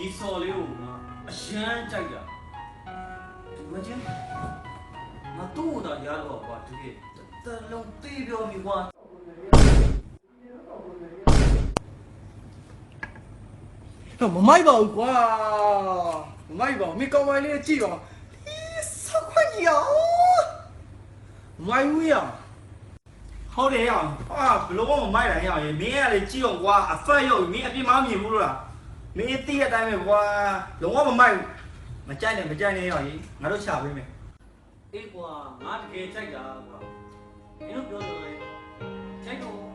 ဒီစော်လေးကိုငါအရန်ကြိုက်တာဒီမချင်းငါတို့တာရတော့ကွာတကယ်တလုံးတေးပြောပြီကွာတော့မမိုက်ပါဘူးကွာမမိုက်ပါဘူးမင်းကောင်းပိုင်းလေးကြည့်ပါဆောက်ခွင့်ကြီးအောင်မိုက်ဘူးရဟုတ်တယ်ရအောင်ဘလို့မမိုက်တာရအောင်မင်းကလေကြည့်အောင်ကွာအဖက်ရုပ်မင်းအပြစ်မမြင်ဘူးလို့လားမင်းသိတဲ့အတိုင်းပဲကွာလုံးဝမမိုက်ဘူးမကြိုက်နဲ့ရအောင်ငါတို့ရှာပေးမယ်အေးကွာငါတကယ်ကြိုက်တာကွာမင်းတို့ပြောလို့လေကြိုက်တော့